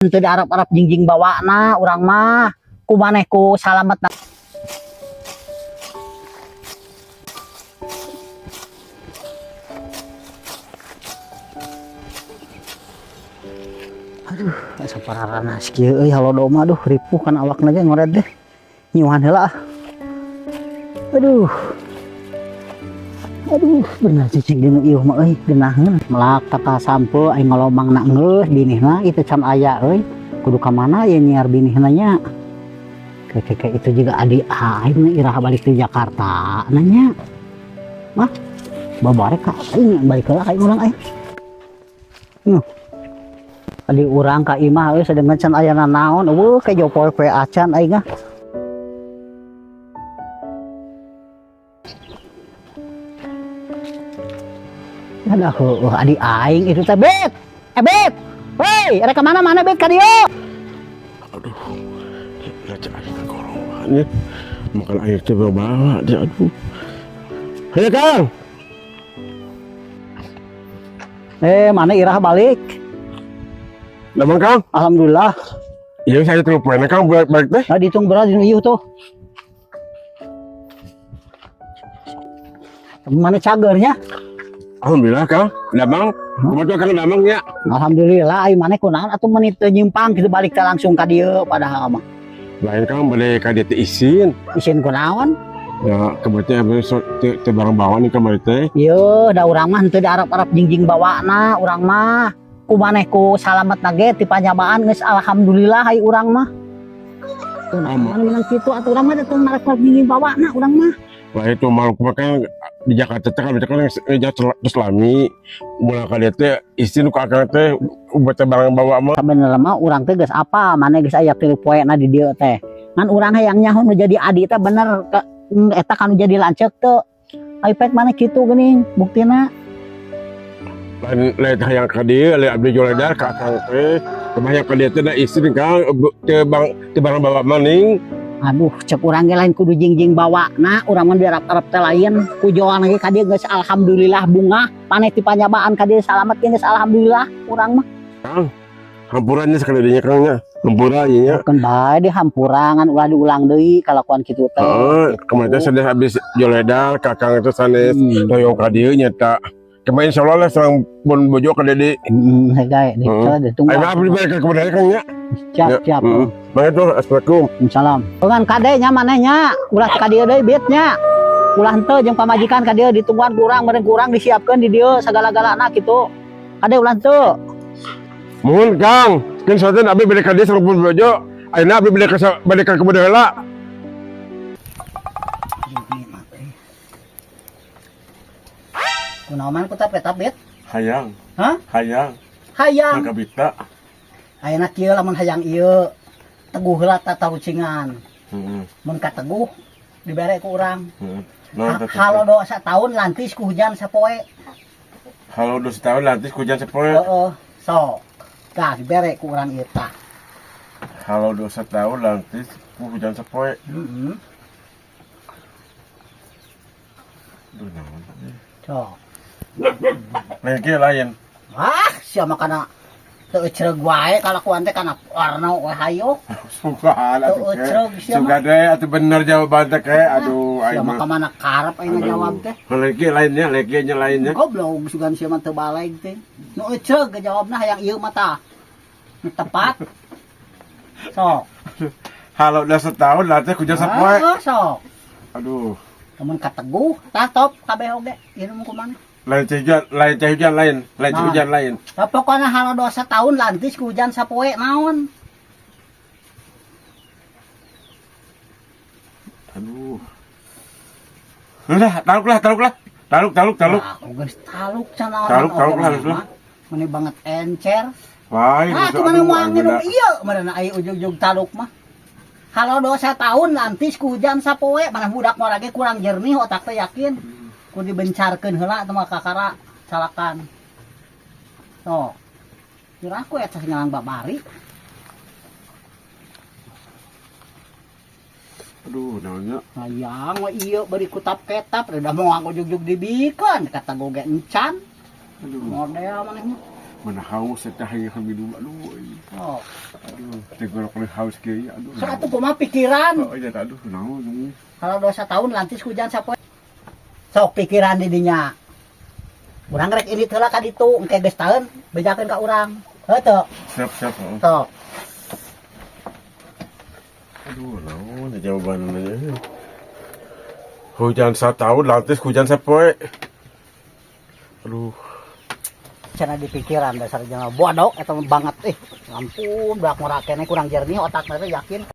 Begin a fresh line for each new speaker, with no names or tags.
Teu diarap-arap jingjing bawana urang mah kumaneh ku salamet. Aduh, asa pararana kieu euy halodo mah aduh ripuh kan awakna ge ngored deh. Nyuhan heula. Aduh. Aduh, bener cicing dinu ieu mah euy, geunaheun melak kata sampo aing ngolomangna geus binihna itu can aya euy. Kudu ka mana ye nyiar binihna nya. Kayak itu juga adik aing irah balik ke Jakarta nanya. Mah, babarek ka aing balik heula ka urang aing. Adi urang ka imah euy sadengan can aya naon, eueuh ke jopoe acan aing ah. Aduh, adik aing itu teh Bet. Bet. Woi, ada ke mana Bet ka dieu?
Aduh. Ngaca aing ka golongannya. Makan air teh bawa dia aduh. Hayo Kang.
Mana irah balik?
Lamang Kang.
Alhamdulillah.
Iya saya telepon Kang balik teh.
Nah, dihitung berat di ieu tuh. Mana cagernya?
Alhamdulillah Kang. Lamang. Kumaha Kang lamang nya?
Alhamdulillah ai maneh kunaon atuh menit teu nyimpang kitu balik ka langsung ka dieu padahal mah.
Lain Kang balik ka dieu teh isin.
Isin kunaon?
Ya, kebetulan besok teh barang bawaan nih kemarin teh.
Ieu da urang mah henteu diarap-arap jingjing bawana urang mah. Kumaneh ku salamet nage ti panyabaan geus alhamdulillah ai urang mah. Teu naon minang kitu atuh urang mah teu narap jingjing bawana urang mah.
Wah itu malu kan di Jakarta teh kan terus lami mulai kali teh istri nu kakak teh buat barang bawa mah
Sabenerna mah urang teh geus apa maneh geus aya 3 poena di dieu teh. Ngan urang hayang nyaho nu jadi adi teh bener eta kan jadi lanceuk teu. Ai pek maneh kitu geuning buktina.
lain hayang ka dieu lain abdi joledar ka akang teh kebanyak ka dieu teh da istri Kang teu barang bawa maning.
Aduh, cek urang ge lain kudu jingjing bawa. Nah, urang mah diarap-arap teh lain. Kujoan ge ka dieu geus alhamdulillah bunga. Paneh ti panyabaan ka dieu salamet geus alhamdulillah urang mah.
Kang, hampurannya sekali dinya Kang nya. Hampura ieu nya.
Keun bae di hampurangan ulah diulang deui kalakuan kitu teh.
Heeh, kemarin sudah habis joledar kakang itu sanes toyong ka dieu nya ta. Kemarin insyaallah lah sareng bon bojo ka Dede.
Gae di ditunggu.
Ayo abdi balik ka kemudian Kang nya.
Siap.
Mangga tuh, assalamualaikum.
Salam. Dengan kade nya manehnya ulah ka dieu deui bitnya. Ulah henteu jeung pamajikan ka dieu ditungguan kurang meureun kurang disiapkeun di dieu sagala-galana kitu. Kade ulah henteu.
Mohon Kang, kan saten abdi balik ka dieu sareng bon bojo. Ayeuna abdi balik ka kemudian heula.
Kunaon ku tapet?
Hayang.
Hah?
Hayang.
Hayang.
Kabita.
Ayeuna kieu lamun hayang ieu teguh heula tatarucingan.
Heeh.
Mun kateguh dibere ku urang.
Heeh.
Halodo sataun lantis ku hujan sapoe.
Halo 2 tahun lantis hujan sapoe.
Heeh. Sok. Tah dibere ku urang ieu tah.
Halo 2 tahun lantis hujan sapoe.
Heeh.
Duh naon.
Sok.
Lain kieu lain.
Wah, sia makana teu ecreug wae kalakuan teh kana warna we hayo.
Suka
Teu ecreug sia mah.
Suka deh atuh bener jawaban teh kae aduh
Sia
aing
mah
mah.
ka mana karep aing ngajawab teh.
Lain kieu lainnya, lain kieu nya lainnya.
Goblok sugan sia mah teu baleg teh. Nu ecreug jawabna hayang ieu mah tah. Nu tepat. Sok.
Halo 2 tahun lantis hujan sapoe.
Sok.
Aduh.
Lamun kateguh, tah top kabeh oge. Ieu mah kumaha?
Lain hujan lain. Lain
Nah.
hujan lain.
Pokoknya halo 2 tahun lantis ku hujan sapoe naon.
Aduh. Udah, taluk lah. Taluk.
Aku geus taluk can naon.
Taluk lah.
Meni banget encer.
Wah,
Tuh mana mau nginum ieu, mana aya ujug-ujug taluk mah. Halo 2 tahun lantis ku hujan sapoe, mana budak mah lagi kurang jernih otak teh yakin. Ku dibencarkeun heula teh mah kakara salakan. Tuh. Kira aku eta ngalang babari.
Aduh, naonnya?
Hayang we ieu bari kutap ketap, udah mau aku ujug-ujug dibikeun kata goge encan.
Aduh.
Model maneh mah.
Mana haus saya hanya kami minum aduh.
Oh.
Aduh, tenggorokan haus kayak aduh.
So atuh kumaha pikiran.
Oh iya aduh naon ini.
Kalau dosa tahun lantis hujan sapoe. Sok pikiran di dinya. Urang rek ini heula ka ditu engke geus taeun bejakeun ka urang. Heuh.
Siap.
Sok.
Aduh naon jawabannya. Hujan 1 tahun lantis hujan sapoe. Aduh.
Cenah di pikiran dasar jangan bodoh eta banget ampun beak murah keneh kurang jernih otakna teh yakin